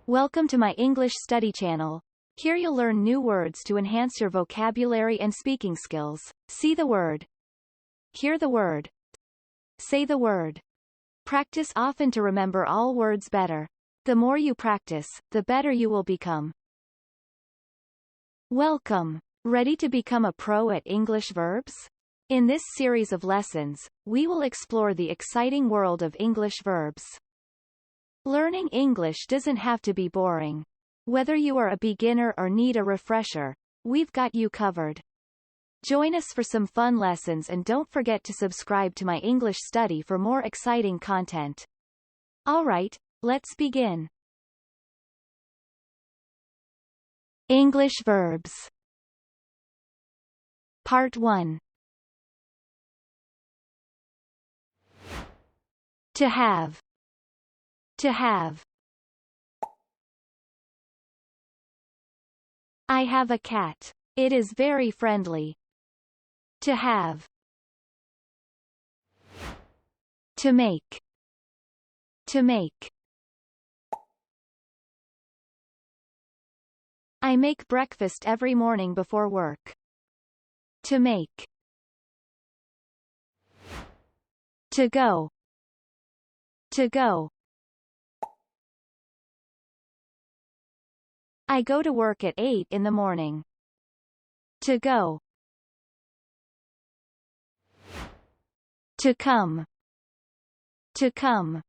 Welcome to my English study channel. Here you'll learn new words to enhance your vocabulary and speaking skills. See the word. Hear the word. Say the word. Practice often to remember all words better. The more you practice, the better you will become. Welcome. Ready to become a pro at English verbs? In this series of lessons, we will explore the exciting world of English verbs. Learning English doesn't have to be boring. Whether you are a beginner or need a refresher, we've got you covered. Join us for some fun lessons and don't forget to subscribe to my English study for more exciting content. Alright, let's begin. English verbs. Part 1. To have. To have. I have a cat. It is very friendly. To have. To make. To make. I make breakfast every morning before work. To make. To go. To go. I go to work at 8 in the morning. To go. To come. To come.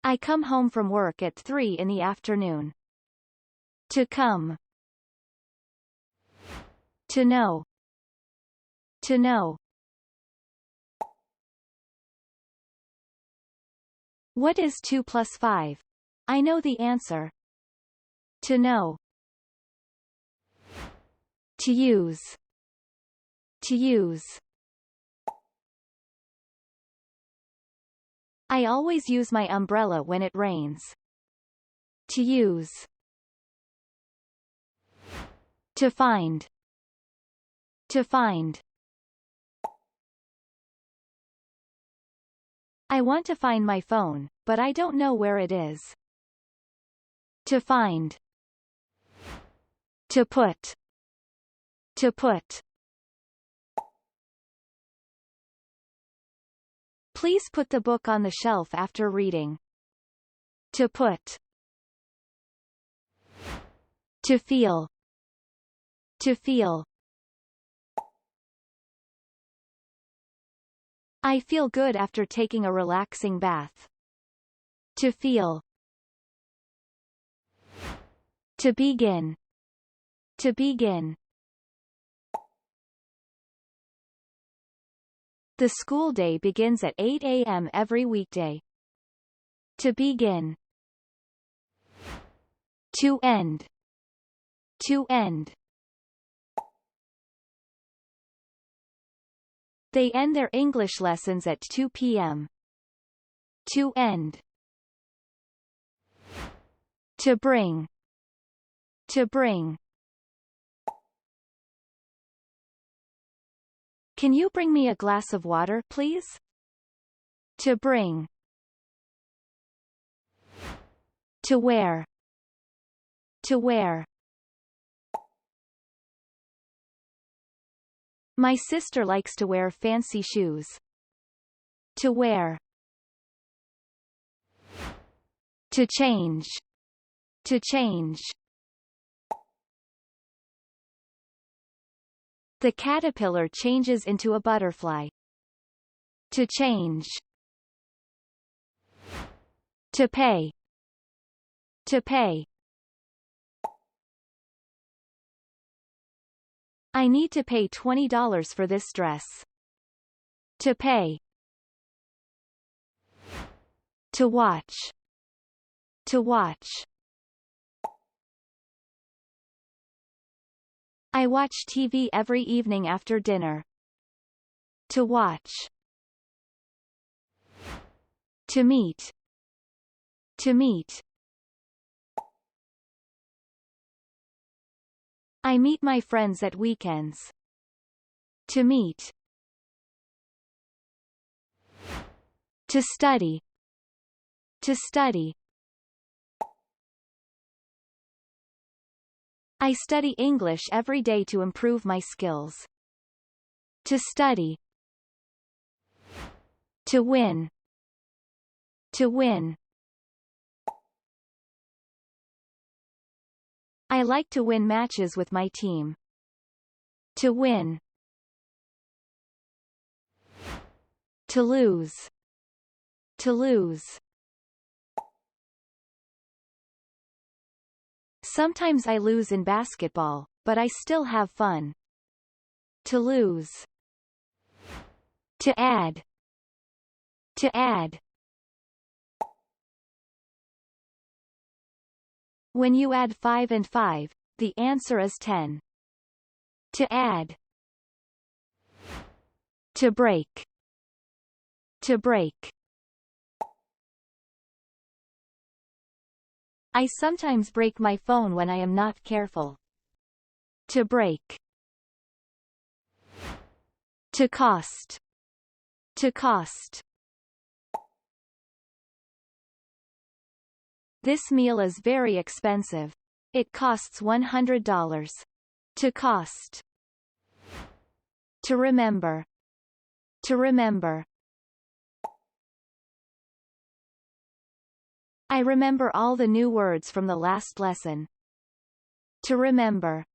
I come home from work at 3 in the afternoon. To come. To know. To know. What is 2 plus 5? I know the answer. To know. To use. To use. I always use my umbrella when it rains. To use. To find. To find. I want to find my phone, but I don't know where it is. To find. To put. To put. Please put the book on the shelf after reading. To put. To feel. To feel. I feel good after taking a relaxing bath. To feel. To begin. To begin. The school day begins at 8 a.m. every weekday. To begin. To end. To end. They end their English lessons at 2 p.m. To end. To bring. To bring. Can you bring me a glass of water, please? To bring. To wear. To wear. My sister likes to wear fancy shoes. To wear. To change. To change. The caterpillar changes into a butterfly. To change. To pay. To pay. I need to pay $20 for this dress. To pay. To watch. To watch. I watch TV every evening after dinner. To watch. To meet. To meet. I meet my friends at weekends. To meet. To study. To study. I study English every day to improve my skills. To study. To win. To win. I like to win matches with my team. To win. To lose. To lose. Sometimes I lose in basketball, but I still have fun. To lose. To add. To add. When you add 5 and 5, the answer is 10. To add. To break. To break. I sometimes break my phone when I am not careful. To break. To cost. To cost. This meal is very expensive. It costs $100. To cost. To remember. To remember. I remember all the new words from the last lesson. To remember.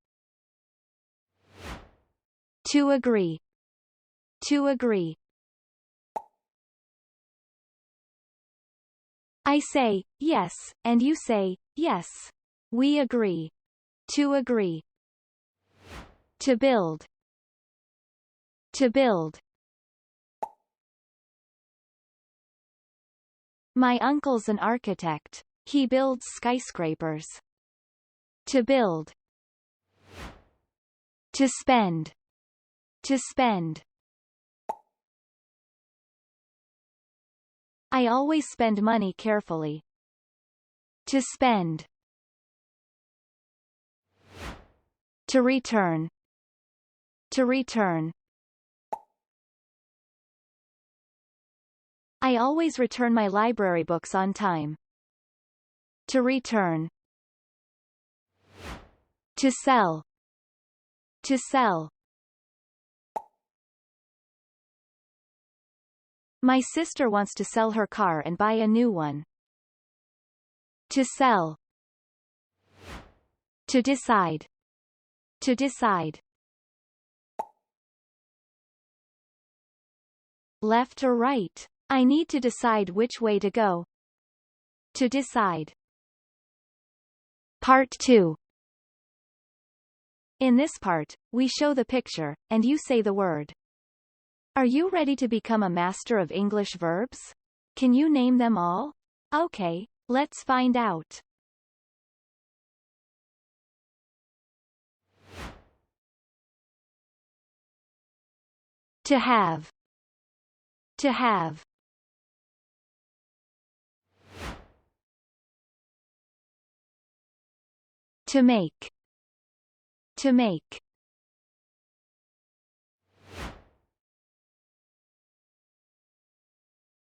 To agree. To agree. I say, yes, and you say, yes. We agree. To agree. To build. To build. My uncle's an architect. He builds skyscrapers. To build. To spend. To spend. I always spend money carefully. To spend. To return. To return. I always return my library books on time. To return. To sell. To sell. My sister wants to sell her car and buy a new one. To sell. To decide. To decide. Left or right? I need to decide which way to go. To decide. Part 2. In this part, we show the picture, and you say the word. Are you ready to become a master of English verbs? Can you name them all? Okay, let's find out. To have. To have. To make. To make.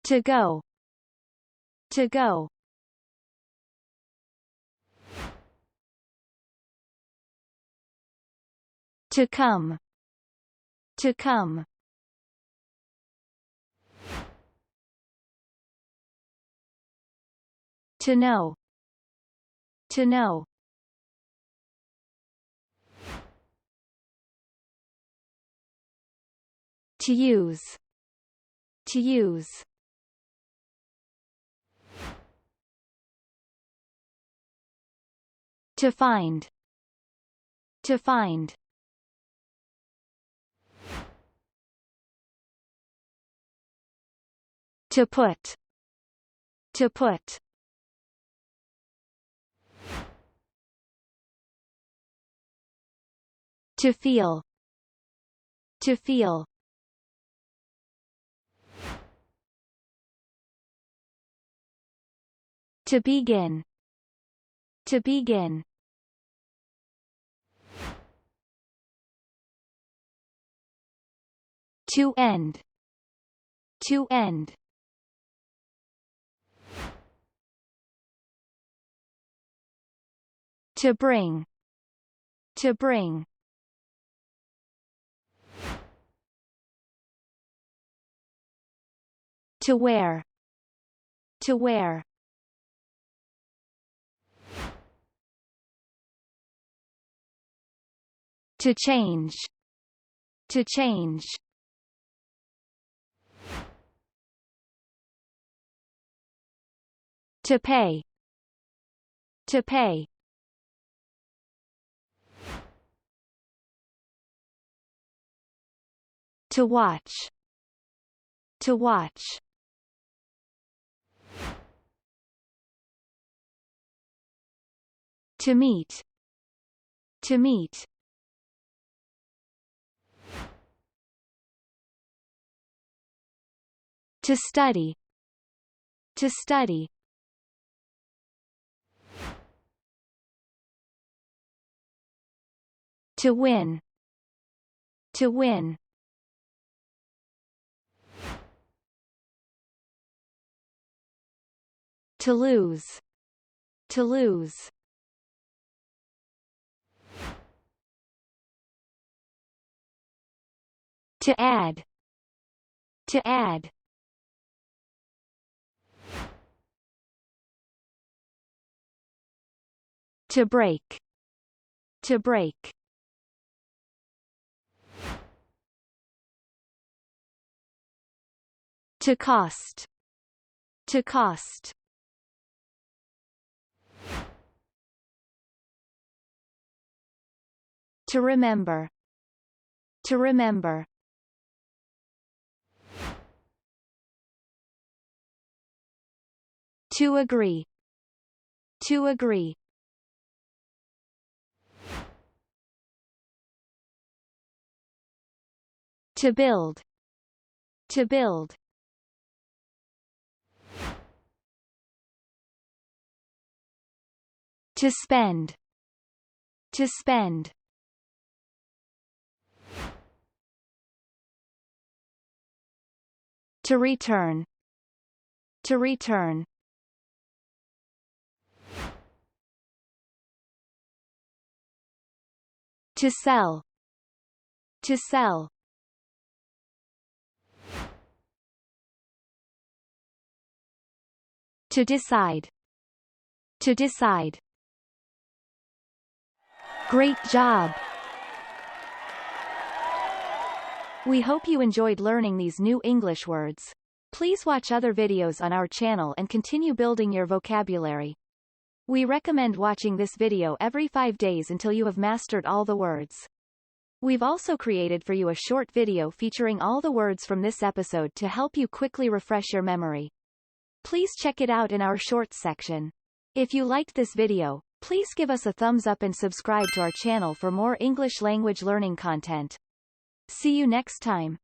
To go. To go. To come. To come. To know. To know. To use. To use. To find. To find. To put. To put. To feel. To feel. To begin. To begin. To end. To end. To bring. To bring. To wear. To wear. To change. To change. To pay. To pay. To watch. To watch. To meet. To meet. To study. To study. To win. To win. To lose. To lose. To add. To add. To break. To break. To cost. To cost. To remember. To remember. To agree. To agree. To build. To build. To spend. To spend. To return. To return. To sell. To sell. To decide. To decide. Great job! We hope you enjoyed learning these new English words. Please watch other videos on our channel and continue building your vocabulary. We recommend watching this video every 5 days until you have mastered all the words. We've also created for you a short video featuring all the words from this episode to help you quickly refresh your memory. Please check it out in our shorts section. If you liked this video, please give us a thumbs up and subscribe to our channel for more English language learning content. See you next time.